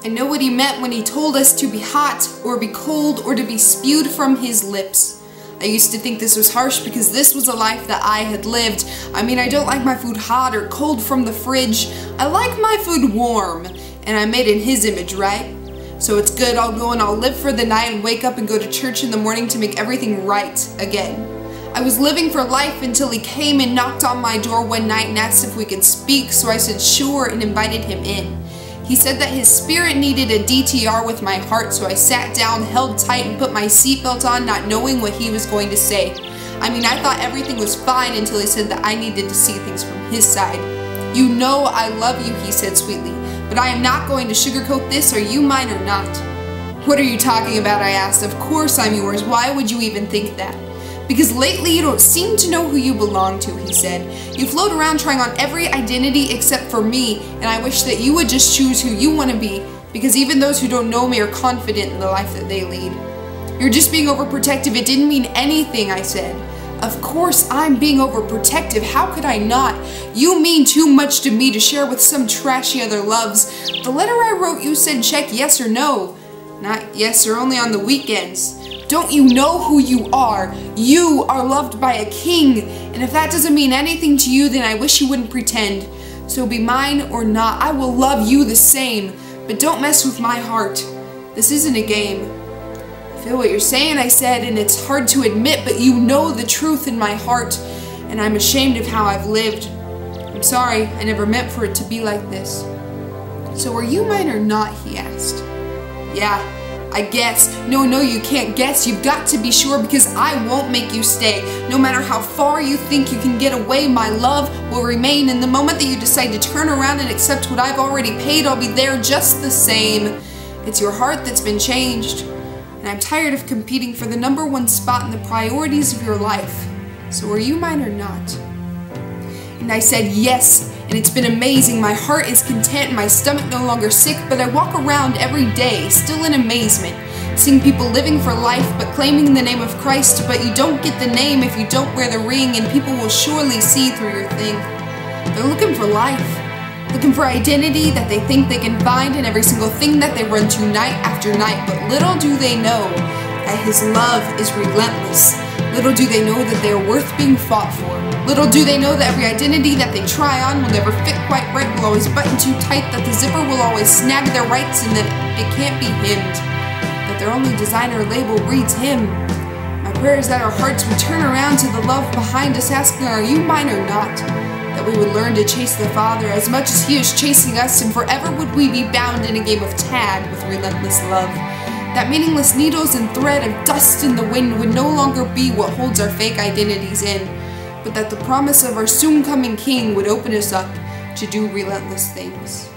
I know what he meant when he told us to be hot, or be cold, or to be spewed from his lips. I used to think this was harsh because this was a life that I had lived. I mean, I don't like my food hot or cold from the fridge. I like my food warm, and I'm made in his image, right? So it's good, I'll go and I'll live for the night and wake up and go to church in the morning to make everything right again. I was living for life until he came and knocked on my door one night and asked if we could speak, so I said sure and invited him in. He said that his spirit needed a DTR with my heart, so I sat down, held tight, and put my seatbelt on, not knowing what he was going to say. I mean, I thought everything was fine until he said that I needed to see things from his side. You know I love you, he said sweetly, but I am not going to sugarcoat this. Are you mine or not? What are you talking about, I asked. Of course I'm yours. Why would you even think that? Because lately you don't seem to know who you belong to, he said. You float around trying on every identity except for me, and I wish that you would just choose who you want to be, because even those who don't know me are confident in the life that they lead. You're just being overprotective. It didn't mean anything, I said. Of course I'm being overprotective. How could I not? You mean too much to me to share with some trashy other loves. The letter I wrote you said check yes or no, not yes or only on the weekends. Don't you know who you are? You are loved by a king, and if that doesn't mean anything to you, then I wish you wouldn't pretend. So be mine or not, I will love you the same, but don't mess with my heart. This isn't a game. I feel what you're saying, I said, and it's hard to admit, but you know the truth in my heart, and I'm ashamed of how I've lived. I'm sorry, I never meant for it to be like this. So are you mine or not, he asked. Yeah. I guess. No, you can't guess. You've got to be sure, because I won't make you stay. No matter how far you think you can get away, my love will remain. And the moment that you decide to turn around and accept what I've already paid, I'll be there just the same. It's your heart that's been changed. And I'm tired of competing for the #1 spot in the priorities of your life. So are you mine or not? And I said yes. And it's been amazing. My heart is content, my stomach no longer sick, but I walk around every day, still in amazement, seeing people living for life, but claiming the name of Christ, but you don't get the name if you don't wear the ring, and people will surely see through your thing. They're looking for life, looking for identity that they think they can find in every single thing that they run to night after night, but little do they know that his love is relentless. Little do they know that they are worth being fought for. Little do they know that every identity that they try on will never fit quite right, will always button too tight, that the zipper will always snag their rights, and that it can't be hemmed. That their only designer label reads him. My prayer is that our hearts would turn around to the love behind us, asking, are you mine or not? That we would learn to chase the Father as much as he is chasing us, and forever would we be bound in a game of tag with relentless love. That meaningless needles and thread of dust in the wind would no longer be what holds our fake identities in, but that the promise of our soon-coming King would open us up to do relentless things.